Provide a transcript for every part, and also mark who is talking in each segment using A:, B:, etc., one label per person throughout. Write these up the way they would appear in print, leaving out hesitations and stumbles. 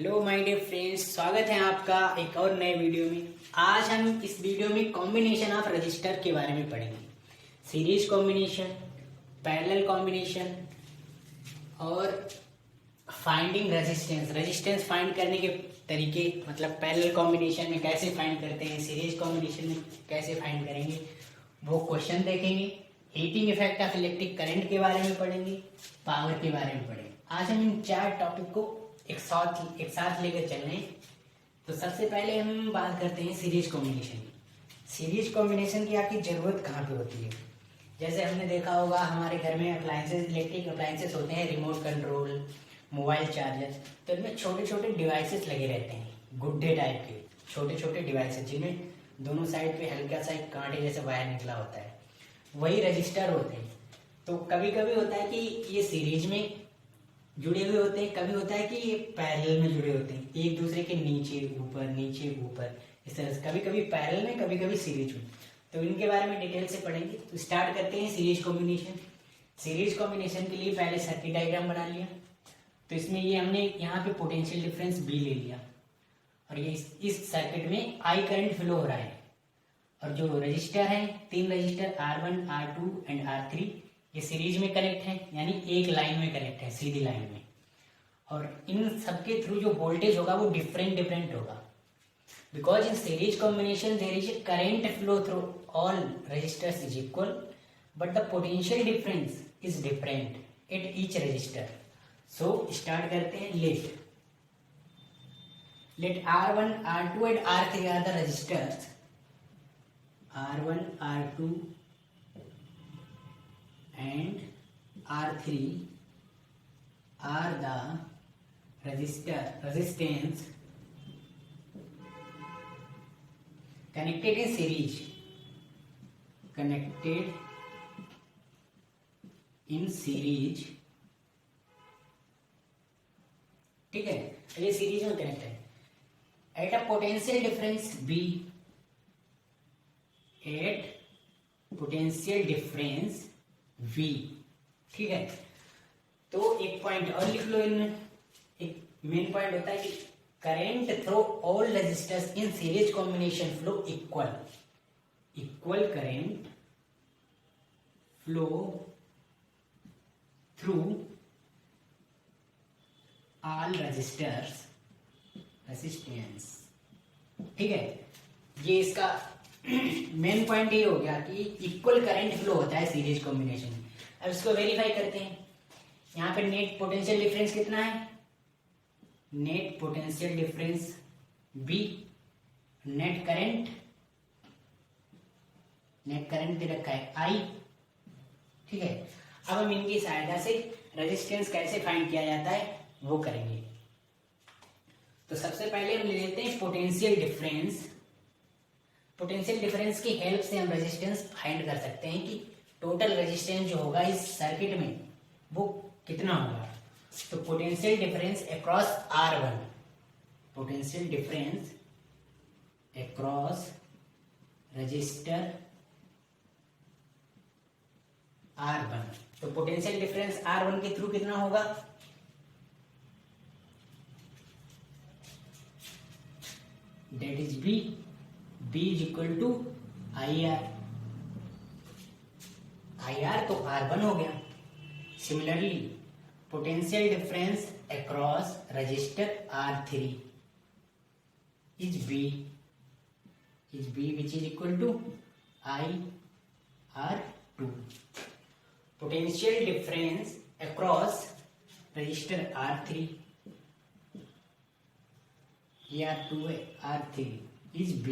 A: Hello my dear friends, स्वागत है आपका एक और नए वीडियो में। आज हम इस वीडियो में कॉम्बिनेशन ऑफ रजिस्टर के बारे में पढ़ेंगे। सीरीज कॉम्बिनेशन, पैरेलल कॉम्बिनेशन और फाइंडिंग रेजिस्टेंस। रेजिस्टेंस फाइंड करने के तरीके, मतलब पैरेलल कॉम्बिनेशन में कैसे फाइंड करते हैं, सीरीज कॉम्बिनेशन में कैसे फाइंड करेंगे, वो क्वेश्चन देखेंगे। Heating effect of electric current के बारे में पढ़ेंगे, पावर के बारे में पढ़ेंगे। आज हम इन चार टॉपिक को एक साथ लेकर चल रहे हैं। तो सबसे पहले हम बात करते हैं सीरीज कॉम्बिनेशन की। सीरीज कॉम्बिनेशन की आपकी जरूरत कहाँ पे होती है? जैसे हमने देखा होगा हमारे घर में अप्लायंसेस, इलेक्ट्रिक अप्लायंसेस होते हैं, रिमोट कंट्रोल, मोबाइल चार्जर। तो इनमें छोटे छोटे डिवाइसेस लगे रहते हैं, गुड्डे टाइप के छोटे छोटे डिवाइसेस, जिनमें दोनों साइड पे हल्का सा एक कांटे जैसे वायर निकला होता है, वही रजिस्टर होते हैं। तो कभी कभी होता है कि ये सीरीज में जुड़े हुए होते हैं, कभी होता है कि ये पैरेलल में जुड़े होते हैं, एक दूसरे के नीचे ऊपर, इस तरह से। कभी कभी पैरेलल में, कभी कभी सीरीज में। तो इनके बारे में डिटेल से पढ़ेंगे। तो स्टार्ट करते हैं सीरीज कॉम्बिनेशन। सीरीज कॉम्बिनेशन के लिए पहले सर्किट डायग्राम बना लिया। तो इसमें ये हमने यहाँ पे पोटेंशियल डिफरेंस बी ले लिया, और ये इस सर्किट में आई करंट फ्लो हो रहा है। और जो रजिस्टर है, तीन register R1, R2 and R3, ये सीरीज में कनेक्ट है, यानी एक लाइन में कनेक्ट है, सीधी लाइन में। और इन सबके थ्रू जो वोल्टेज होगा वो डिफरेंट होगा, because in series combination there is a current flow through all resistors is equal, but the potential difference is different at each resistor. So start करते हैं। Let R1, R2 and R3 are the resistors. R1, R2 and R3 are the resistance connected in series. ठीक है, ये series में connect है at a potential difference B। V, ठीक है। तो एक पॉइंट और लिख लो इनमें। एक मेन पॉइंट होता है कि current through all resistors in series combination flow equal current flow through all resistance. ठीक है, ये इसका मेन पॉइंट ये हो गया कि इक्वल करंट फ्लो होता है सीरीज कॉम्बिनेशन में। अब इसको वेरीफाई करते हैं। यहाँ पे नेट पोटेंशियल डिफरेंस कितना है? Net potential difference B, net current दे रखा है I, ठीक है। अब हम इनकी सहायता से रेजिस्टेंस कैसे फाइंड किया जाता है वो करेंगे। तो सबसे पहले हम ले लेते हैं पोटेंशियल डिफरेंस। पोटेंशियल डिफरेंस की हेल्प से हम रेजिस्टेंस फाइंड कर सकते हैं कि टोटल रेजिस्टेंस जो होगा इस सर्किट में वो कितना होगा। तो potential difference across R1, potential difference across resistor R1। तो पोटेंशियल डिफरेंस R1 के थ्रू कितना होगा? That is B is equal to IR। IR तो R1 हो गया। Similarly potential difference across register R3 is B which is equal to IR2। पोटेंशियल difference across register R3, ये R2 है, R3 is B,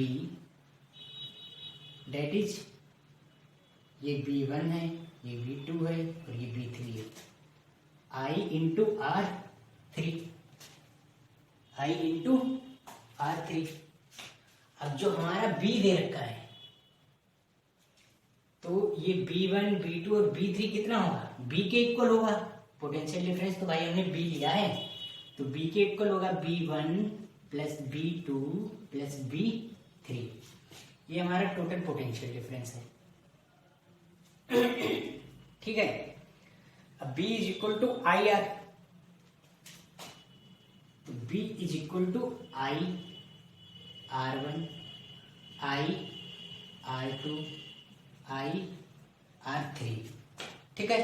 A: date is ये B1 है, ये B2 है और ये B3 है। I into R3। अब जो हमारा B दे रखा है, तो ये B1, B2 और B3 कितना होगा? B के इक्वल होगा। पोटेंशियल डिफरेंस तो भाई हमने B लिया है, तो B के इक्वल होगा B1 plus B2 plus B3। ये हमारा टोटल पोटेंशियल डिफरेंस है, ठीक है। अब B is equal to IR, तो V is equal to I R1, I R2, I R3। ठीक है,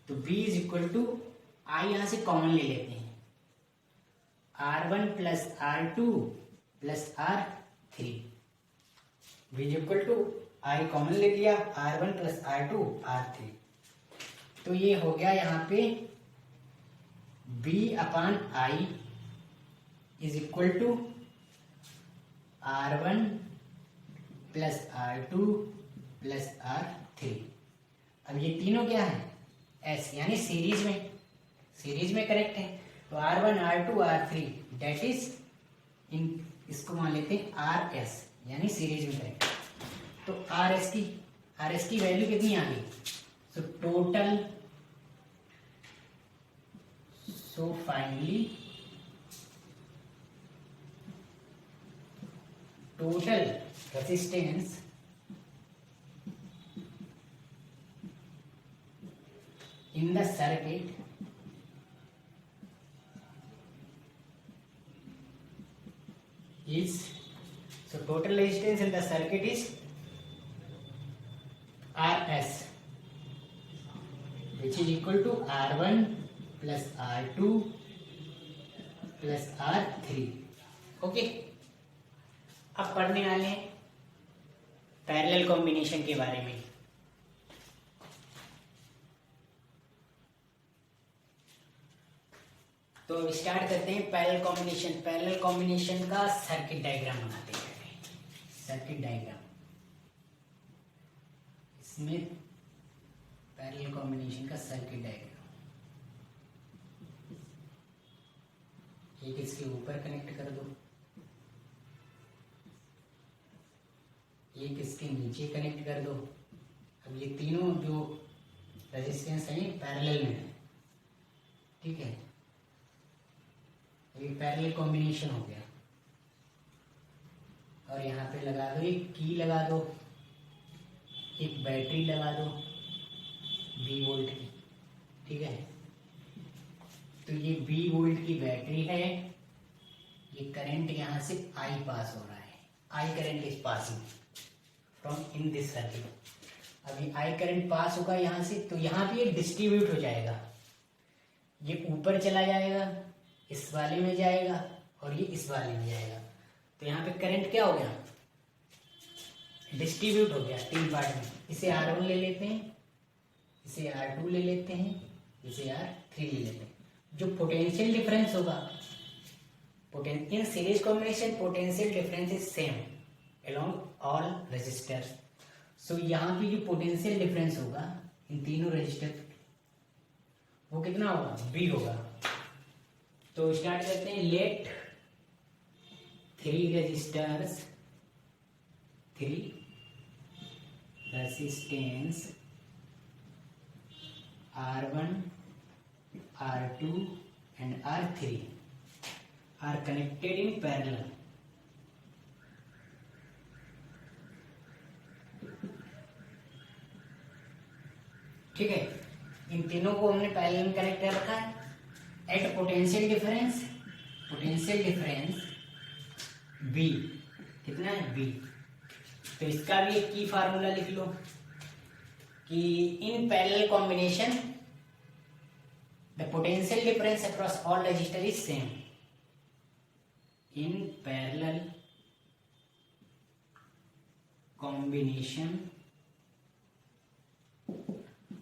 A: तो V is equal to I यहां से कॉमन ले लेते हैं, R1 plus R2 plus R3। V is equal to I common ले लिया, R1 प्लस R2 R3, तो ये हो गया यहाँ पे V upon I is equal to R1 plus R2 plus R3। अब ये तीनों क्या है, S यानी सीरीज में करेक्ट है, तो R1 R2 R3 date is in, इसको मान लेते हैं RS यानी सीरीज में करेक्ट। तो RS की वैल्यू कितनी आ गई, so total, so finally total resistance in the circuit is, so total resistance in the circuit is RS, which is equal to R1 plus R2 plus R3। Okay, अब पढ़ने वाले हैं parallel combination के बारे में। तो स्टार्ट करते हैं पैरेलल कॉम्बिनेशन का सर्किट डायग्राम बनाते हैं। सर्किट डायग्राम, इसमें पैरेलल कॉम्बिनेशन का सर्किट डायग्राम, एक इसके ऊपर कनेक्ट कर दो, एक इसके नीचे कनेक्ट कर दो। अब ये तीनों जो रेजिस्टेंस है पैरेलल में है, ठीक है, ये पैरेलल कॉम्बिनेशन हो गया। और यहाँ पे लगा दो, एक की लगा दो, एक बैटरी लगा दो 20 वोल्ट की, ठीक है। तो ये 20 वोल्ट की बैटरी है, ये करंट यहाँ से आई पास हो रहा है, I current is passing from in this circuit. अभी आई करंट पास होगा यहाँ से, तो यहाँ पे ये डिस्ट्रीब्यूट हो जाएगा, ये ऊपर चला जाएगा, इस वाले में जाएगा और ये इस वाले में जाएगा। तो यहाँ पे करंट क्या हो गया, डिस्ट्रीब्यूट हो गया तीन पार्ट में। इसे R1 ले लेते हैं, इसे R2 ले लेते हैं, इसे R3 ले लेते हैं। जो पोटेंशियल डिफरेंस होगा, in series combination potential difference is same along all resistors. So यहाँ पे जो पोटेंशियल डिफरेंस होगा इन तीनों रेजिस्टर, वो कितना होगा, V होगा। तो स्टार्ट करते हैं, let 3 resistance R1, R2 and R3 are connected in parallel। ठीक है, इन तीनों को हमने पैरेलल में कनेक्ट कर रखा है। एट पोटेंशियल डिफरेंस B कितना है, B। तो इसका भी एक की फार्मूला लिख लो कि इन parallel combination the potential difference across all register is same. In parallel combination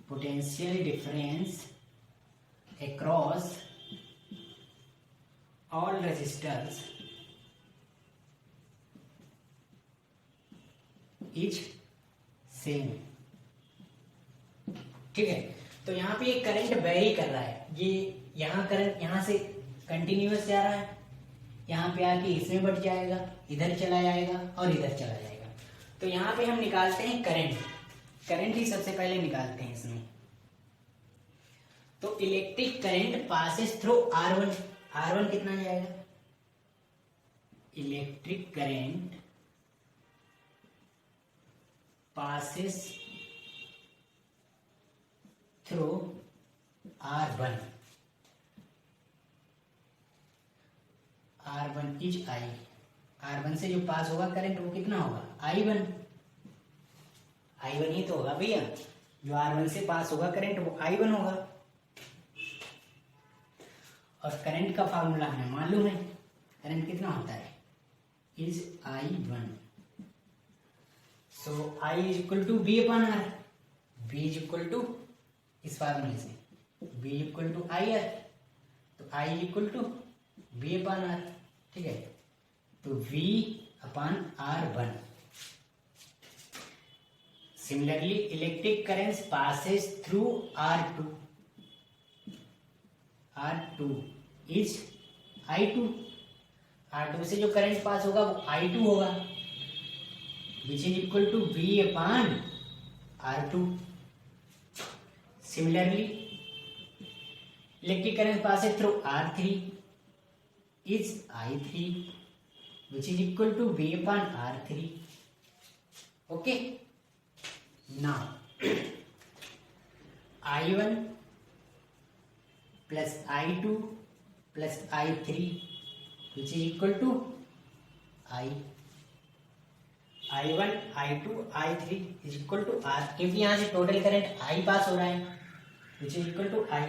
A: potential difference across all resistors is same। ठीक है, तो यहाँ पे ये करंट वेरी कर रहा है, ये यहाँ करंट यहाँ से कंटिन्यूअस जा रहा है, यहाँ पे आके इसमें बढ़ जाएगा, इधर चला जाएगा और इधर चला जाएगा। तो यहाँ पे हम निकालते हैं करंट ही सबसे पहले निकालते हैं इसमें। तो electric current passes through R1 कितना जाएगा, electric current passes through R1। R1 is I। R1 से जो पास होगा करंट वो कितना होगा, I1। I1 ही तो होगा भैया, जो R1 से पास होगा करंट वो I1 होगा। और करंट का फार्मूला हमें मालूम है, करंट कितना होता है, is I1। So I is equal to B upon R. B is equal to, इस फार्मूले से B equal to I R, तो I is equal to B upon R. ठीक है, तो V upon R1। Similarly electric current passes through R2। R2 is I2। R2 से जो current pass होगा वो I2 होगा, which is equal to V upon R2। Similarly electric current passes through R3 is I3, which is equal to V upon R3। Okay, now I1 plus I2 plus I3 which is equal to I1 I2 I3 is equal to R, क्योंकि यहाँ से total current I pass हो रहा है, which is equal to I,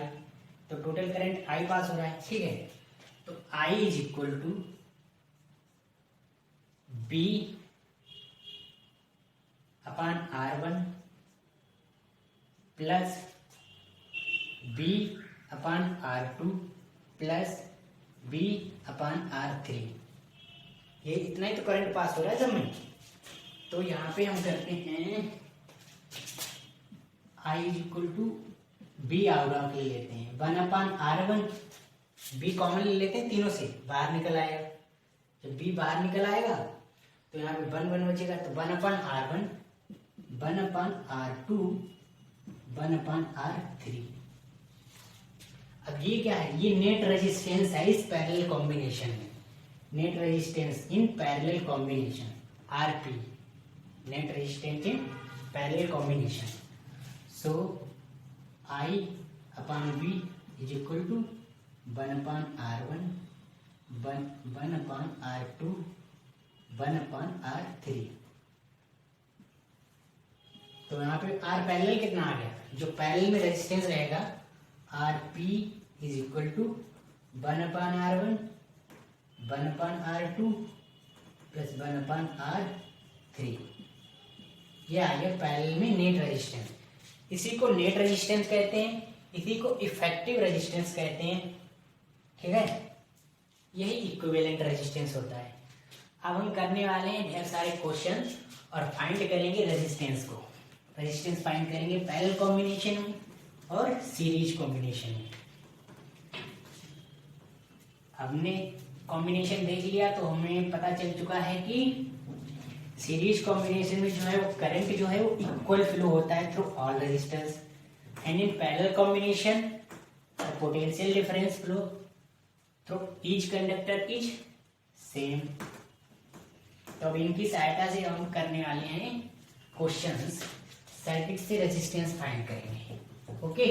A: तो total current I pass हो रहा है। ठीक है, तो I is equal to B upon R1 plus B upon R2 plus B upon R3। ये इतना ही तो करंट पास हो रहा है सब में। तो यहाँ पे हम करते हैं I is equal to B out of ले लेते हैं, 1 अपॉन R1, बी कॉमन ले लेते हैं, तीनों से बाहर निकल आएगा। जब बी बाहर निकल आएगा तो यहाँ पे 1 1 बचेगा, तो 1 upon R1, 1 upon R2, 1 upon R3। अब ये क्या है, ये नेट रेजिस्टेंस है इस पैरेलल कॉम्बिनेशन में। Net resistance in parallel combination, RP, net resistance in parallel combination. So I upon B is equal to 1 upon R1, 1 upon R2, 1 upon R3। तो यहाँ पे R पैरेलल कितना आ गया, जो पैरेलल में रेजिस्टेंस रहेगा RP is equal to 1 upon R1, 1 upon R2 plus 1 upon R3। ये आ गया पैरेलल में नेट रेजिस्टेंस। इसी को नेट रेजिस्टेंस कहते हैं, इसी को इफेक्टिव रेजिस्टेंस कहते हैं। ठीक है, यही इक्विवेलेंट रेजिस्टेंस होता है। अब हम करने वाले हैं ढेर सारे क्वेश्चन और फाइंड करेंगे रेजिस्टेंस को। रेजिस्टेंस फाइंड करेंगे पैरेलल कॉम्बिनेशन में और सीरीज कॉम्बिनेशन में। हमने कॉम्बिनेशन देख लिया तो हमें पता चल चुका है कि सीरीज कॉम्बिनेशन में जो है वो करंट जो है वो इक्वल फ्लो होता है through all resistance, and in parallel combination potential difference flow through each conductor is same. तो अब इनकी सहायता से हम करने वाले हैं क्वेश्चंस, सर्किट से रेजिस्टेंस फाइंड करेंगे। ओके,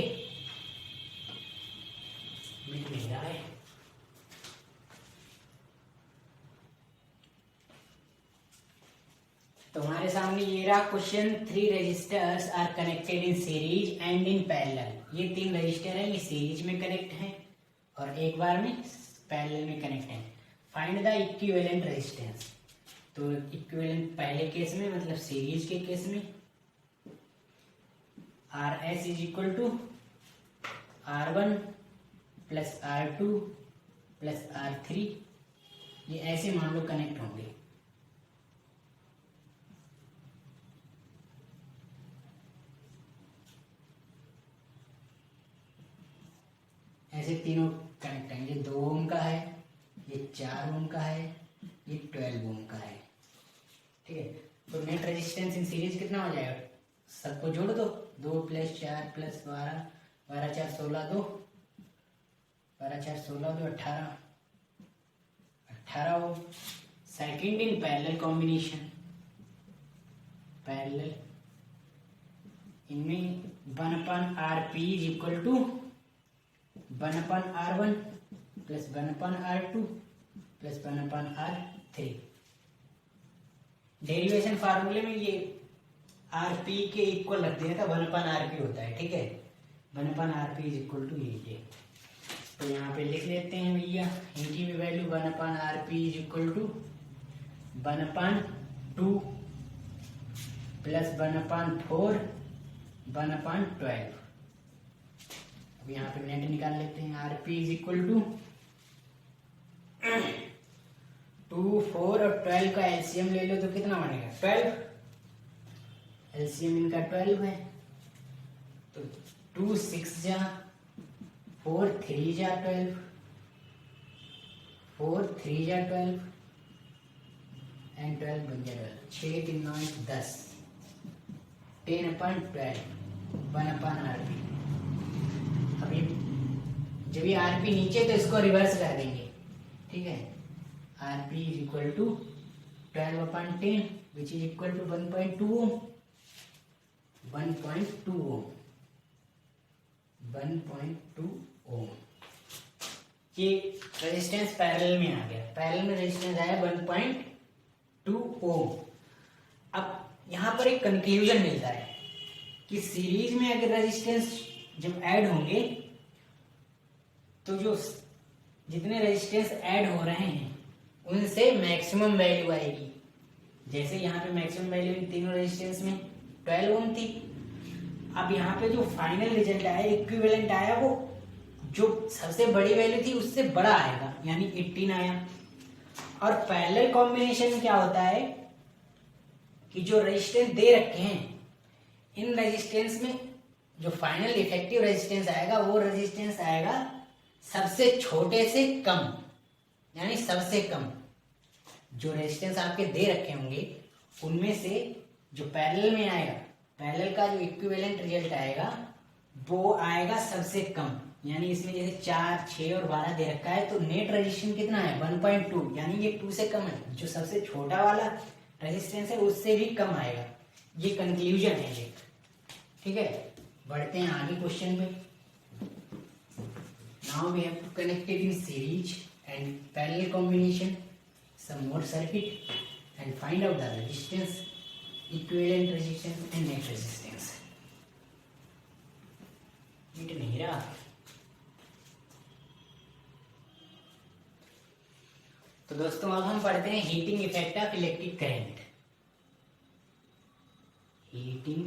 A: मिल रहा है। तो हमारे सामने ये रहा question, 3 resistors are connected in series and in parallel. ये 3 रजिस्टर हैं, ये सीरीज में कनेक्ट हैं और एक बार में पैरेलल में कनेक्ट हैं। Find the equivalent resistance. तो इक्विवेलेंट पहले केस में मतलब सीरीज के केस में R S is equal to R1 plus R2 plus R3, ये ऐसे मान लो कनेक्ट होंगे। ऐसे तीनों कनेक्ट हैं। ये 2 ओम का है, ये 4 ओम का है, ये 12 ओम का है। ठीक है, तो नेट रेजिस्टेंस इन सीरीज कितना हो जाएगा, सबको जोड़ दो, 2 plus 4 plus 12, 12 4 16, 2 12 4 16, 2 18, 18 ohm. Second in parallel combination, parallel इनमें 1 upon RP is equal to 1 upon R1 plus 1 upon R2 plus 1/R3। Derivation फार्मूले में ये RP के इक्वल रख दिया था, 1/RP होता है, ठीक है। 1/RP इज इक्वल टू ये। तो यहाँ पे लिख लेते हैं भैया, इनकी भी value 1/RP is equal to 1/2 plus 1/4 1/12। अब यहाँ पे नेट निकाल लेते हैं। RP इज इक्वल टू 2, 4 और 12 का एलसीएम ले लो तो कितना बनेगा 12। एलसीएम इनका 12 है, तो 2 6 जा 4 3 जा 12, 4 3 जा 12 एंड 12 बन गया 12। 6 3 9 10, 10/12 1/RP। अभी जब ये RP नीचे तो इसको रिवर्स कर देंगे, ठीक है। RP is equal to 12/10 which is equal to 1.2 ohm. 1.2 ohm, 1.2 ohm. ये रेजिस्टेंस पैरेलल में आ गया। पैरेलल में रेजिस्टेंस आया 1.2 ओम। अब यहाँ पर एक कंक्लूजन मिलता है कि सीरीज में अगर रेजिस्टेंस जब ऐड होंगे तो जो जितने रेजिस्टेंस ऐड हो रहे हैं उनसे मैक्सिमम वैल्यू आएगी। जैसे यहाँ पे मैक्सिमम वैल्यू इन तीनों रेजिस्टेंस में 12 ओम थी। अब यहाँ पे जो फाइनल रिजल्ट आया, इक्विवेलेंट आया, वो जो सबसे बड़ी वैल्यू थी उससे बड़ा आएगा, यानी 18 आया। और पैरेलल कॉम्बिनेशन में क्या होता है कि जो रेजिस्टेंस दे रखे हैं, इन रेजिस्टेंस में जो फाइनल इफेक्टिव रेजिस्टेंस आएगा वो रेजिस्टेंस आएगा सबसे छोटे से कम, यानी सबसे कम। जो रेजिस्टेंस आपके दे रखे होंगे उनमें से जो पैरेलल में आएगा, पैरेलल का जो इक्विवेलेंट रिजल्ट आएगा वो आएगा सबसे कम। यानी इसमें जैसे 4 6 और 12 दे रखा है तो नेट रेजिस्टेंस कितना है 1.2, यानी ये 2 से कम है। जो सबसे छोटा वाला रेजिस्टेंस है उससे भी कम आएगा। ये कंक्लूजन है ये, ठीक है। बढ़ते हैं आगे क्वेश्चन पे। Now we have to connect it in series and parallel combination some more circuit and find out the resistance, equivalent resistance and net resistance. मिट नहीं रहा। तो दोस्तों अब हम पढ़ते हैं heating effect of electric current. Heating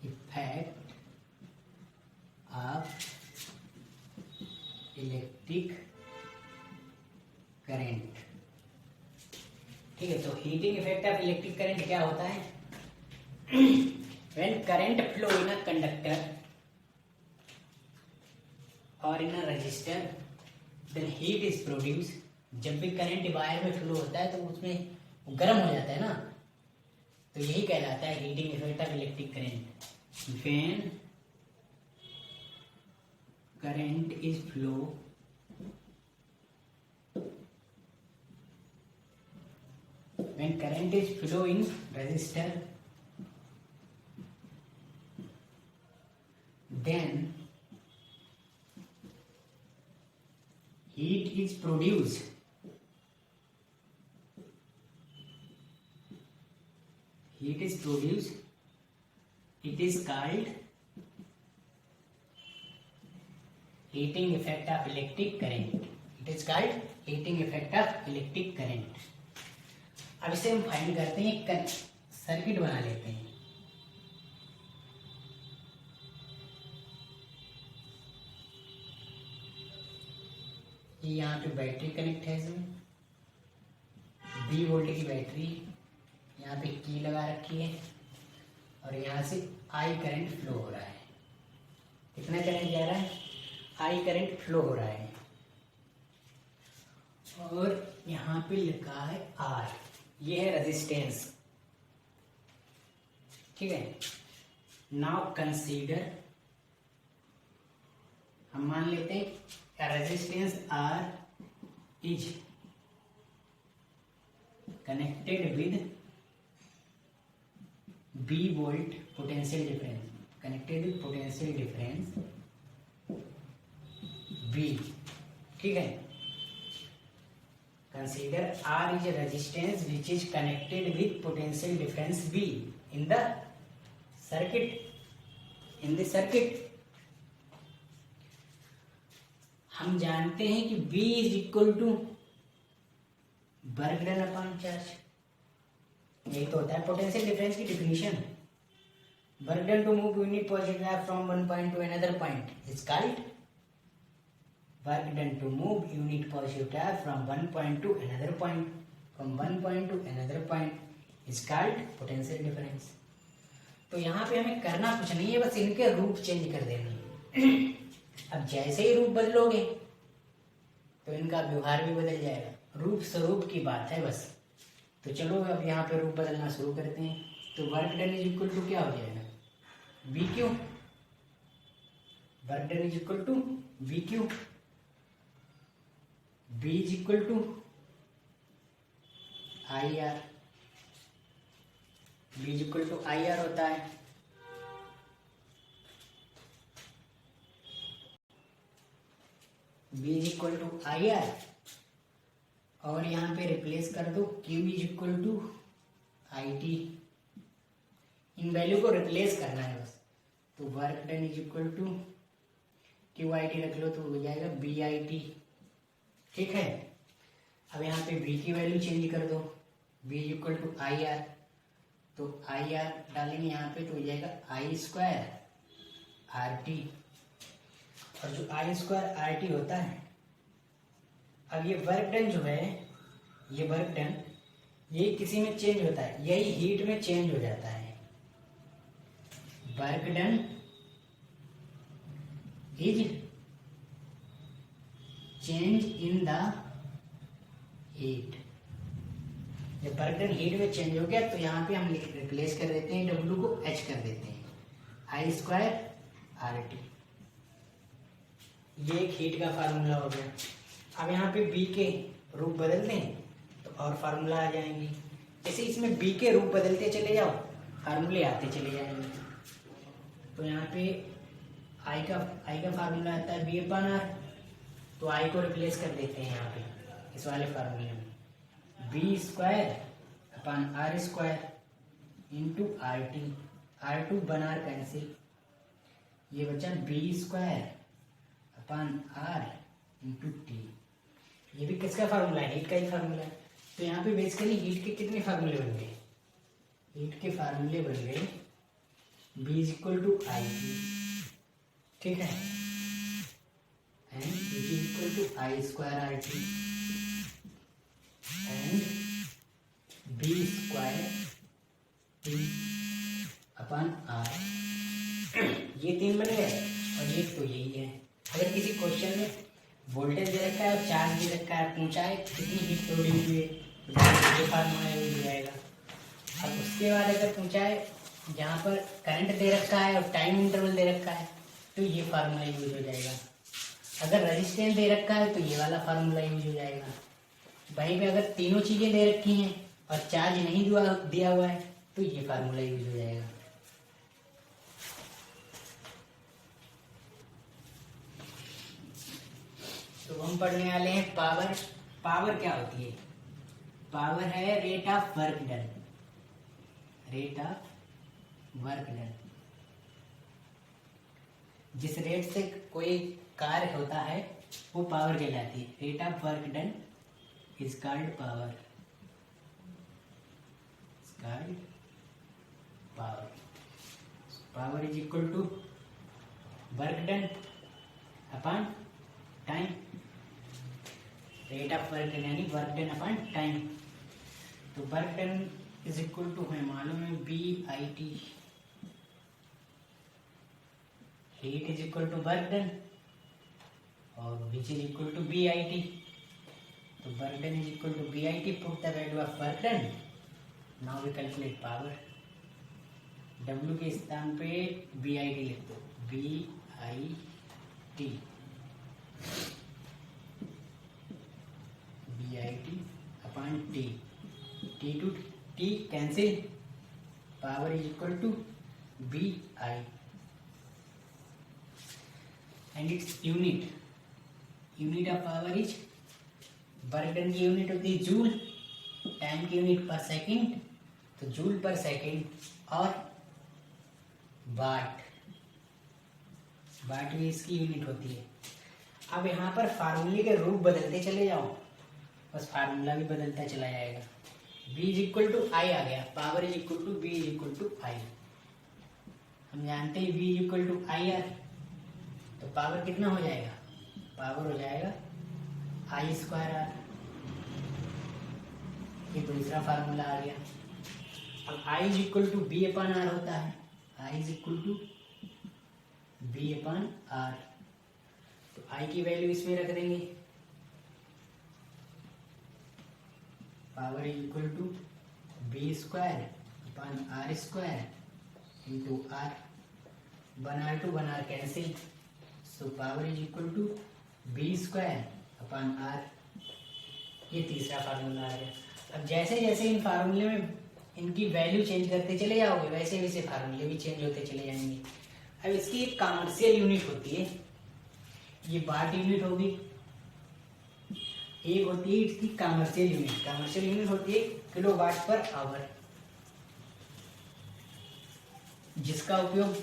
A: effect of electric current, ठीक है। तो heating effect of electric current क्या होता है? When current flow in a conductor और in a resistor then heat is produce. जब भी करंट वायर में फ्लो होता है तो उसमें गर्म हो जाता है ना, तो यही कहलाता है heating effect of electric current. When current is flow when current is flow in resistor then heat is produced, it is called heating effect of electric current. It is called heating effect of electric current. अब इसे हम find करते हैं, circuit बना लेते हैं। ये यहाँ पे बैटरी कनेक्ट है, इसमें 20 वोल्ट की बैटरी, यहाँ पे की लगा रखी है और यहाँ से आई करंट फ्लो हो रहा है। कितना करंट जा रहा है? आई करंट फ्लो हो रहा है और यहाँ पे लिखा है R, ये है रेजिस्टेंस, ठीक है। नाउ कंसीडर, हम मान लेते हैं resistance R is connected with B volt potential difference, connected with potential difference B, ठीक है। Consider R is resistance which is connected with potential difference B in the circuit. हम जानते हैं कि B is equal to work done upon charge, यही तो होता है पोटेंशियल डिफरेंस की definition. Work done to move unit positive charge from one point to another point is called work done to move unit positive charge from one point to another point, from one point to another point is called potential difference. तो यहाँ पे हमें करना कुछ नहीं है, बस इनके रूप चेंज कर देना। अब जैसे ही रूप बदलोगे तो इनका व्यवहार भी बदल जाएगा, रूप स्वरूप की बात है बस। तो चलो अब यहाँ पे रूप बदलना शुरू करते हैं। तो work done is equal to क्या हो जाएगा, B Q. Work done is equal to B Q, B is equal to I R, B is equal to I R होता है। B is equal to I R, और यहाँ पे replace कर दो Q is equal to I T. इन value को replace करना है बस। तो work done is equal to Q I T रख लो तो हो जाएगा बी आई टी, ठीक है। अब यहाँ पे बी की वैल्यू चेंज कर दो, B is equal to I R, तो आई आर डालेंगे यहाँ पे तो हो जाएगा आई स्क्वायर आर टी। और जो आई स्क्वायर आर टी होता है, अब ये वर्क डन जो है, ये वर्क डन ये किसी में चेंज होता है, यही हीट में चेंज हो जाता है। Work done is change in the heat. जब वर्क डन हीट में चेंज हो गया तो यहाँ पे हम रिप्लेस कर देते हैं, डब्ल्यू को एच कर देते हैं, आई स्क्वायर आर टी। ये एक हीट का फार्मूला हो गया। अब यहाँ पे बी के रूप बदल दें तो और फार्मूला आ जाएंगे। जैसे इसमें बी के रूप बदलते चले जाओ, फार्मूले आते चले जाएंगे। तो यहाँ पे आई का फार्मूला आता है बी अपन आर, तो आई को रिप्लेस कर देते हैं यहाँ पे इस वाले फार्मूले में, B square upon R square into R T. R two बन आर कैंसिल, ये बचा B square upon R into T. ये भी किसका फार्मूला है, हीट का ही फार्मूला है। तो यहाँ पे बेसिकली हीट के कितने फार्मूले बन गए, हीट के फार्मूले बन गए B is equal to I T, ठीक है, and B is equal to I square R T and B square T upon R. ये तीन बन गए और ये तो यही है। अगर किसी क्वेश्चन में वोल्टेज दे रखा है और चार्ज दे रखा है, पूछा है कितनी हीट प्रोड्यूस हुई है, तो ये फार्मूला यूज हो जाएगा। अब उसके बाद अगर पूछा है जहाँ पर करंट दे रखा है और टाइम इंटरवल दे रखा है, तो ये फार्मूला यूज हो जाएगा। अगर रेजिस्टेंस दे रखा है तो ये वाला फार्मूला यूज हो जाएगा। वहीं पे अगर तीनों चीजें दे रखी हैं और चार्ज नहीं दिया हुआ है तो ये फार्मूला यूज हो जाएगा। तो हम पढ़ने वाले हैं पावर। पावर क्या होती है, पावर है rate of work done, rate of work done. जिस रेट से कोई कार्य होता है वो पावर कहलाती है। Rate of work done is called power, power. Power is equal to work done upon time. Rate of work done यानी वर्क डन अपॉन टाइम। तो work done is equal to हमें मालूम है B I T, heat is equal to work done और which is equal to B I T. तो work done is equal to B I T, put the value of work done, now we calculate power. W के स्थान पे B I T लिख दो, B I T, B I T upon T, T to T cancel, power is equal to B I and its unit unit of power is, work done की unit होती है joule, time की unit पर second, तो joule पर second, और वाट, वाट भी इसकी यूनिट होती है। अब यहाँ पर फार्मूले के रूप बदलते चले जाओ, बस फार्मूला भी बदलता चला जाएगा। V is equal to I आ गया, power is equal to V is equal to I. हम जानते हैं V is equal to I R, तो पावर कितना हो जाएगा, पावर हो जाएगा आई स्क्वायर आर। ये दूसरा फार्मूला आ गया। अब I is equal to B upon R होता है, I is equal to B upon R, तो I की वैल्यू इसमें रख देंगे, power is equal to B square upon R square into R, 1r cancel, so power is equal to B square upon R. ये तीसरा formula आ गया। अब जैसे जैसे इन फार्मूले में इनकी वैल्यू चेंज करते चले जाओगे, वैसे वैसे फार्मूले भी चेंज होते चले जाएंगे। अब इसकी एक कॉमर्शियल यूनिट होती है, ये वाट यूनिट होगी, एक होती है इसकी कॉमर्शियल यूनिट। कॉमर्शियल यूनिट होती है किलोवाट पर आवर, जिसका उपयोग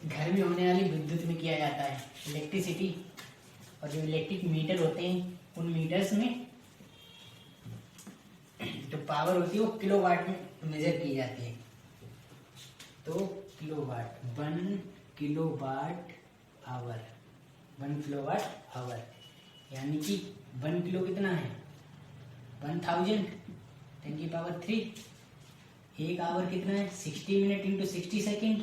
A: घर में होने वाली विद्युत में किया जाता है, इलेक्ट्रिसिटी। और जो इलेक्ट्रिक मीटर होते हैं उन मीटर्स में जो पावर होती है वो किलोवाट में मेजर की जाती है। तो kilowatt, 1 kilowatt hour, 1 kilowatt hour, यानी कि 1 किलो कितना है 1000, 10 की पावर 3। एक आवर कितना है 60 मिनट इंटू 60 सेकेंड,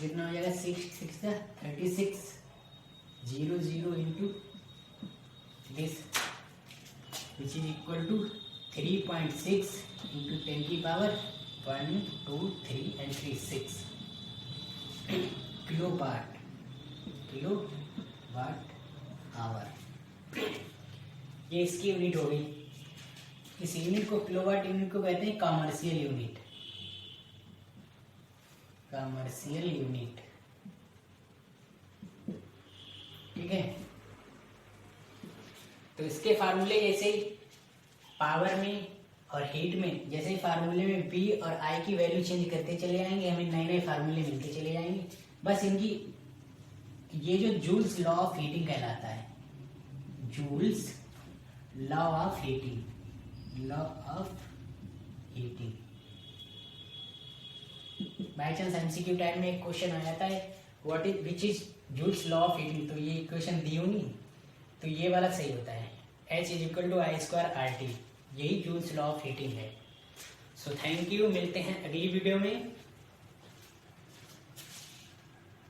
A: कितना हो जाएगा 6 36, 0 into this which is equal to 3.6 into 10 की power 1 2 3 and 3 6 kilowatt, kilowatt hour. ये इसकी यूनिट हो गई। इस यूनिट को, किलोवाट यूनिट को कहते हैं कॉमर्शियल यूनिट, कॉमर्शियल यूनिट, ठीक है। तो इसके फार्मूले जैसे पावर में और हीट में, जैसे फार्मूले में बी और आई की वैल्यू चेंज करते चले जाएंगे, हमें नए नए फार्मूले मिलते चले जाएंगे। बस इनकी, ये जो जूल्स लॉ ऑफ हीटिंग कहलाता है, joules law of heating, law of heating. By chance MCQ time में एक क्वेश्चन आ जाता है, what is which is joules law of heating, तो ये इक्वेशन दी होगी, तो ये वाला सही होता है, H is equal to I square R T, यही जूल्स लॉ ऑफ हीटिंग है। सो थैंक यू, मिलते हैं अगली वीडियो में।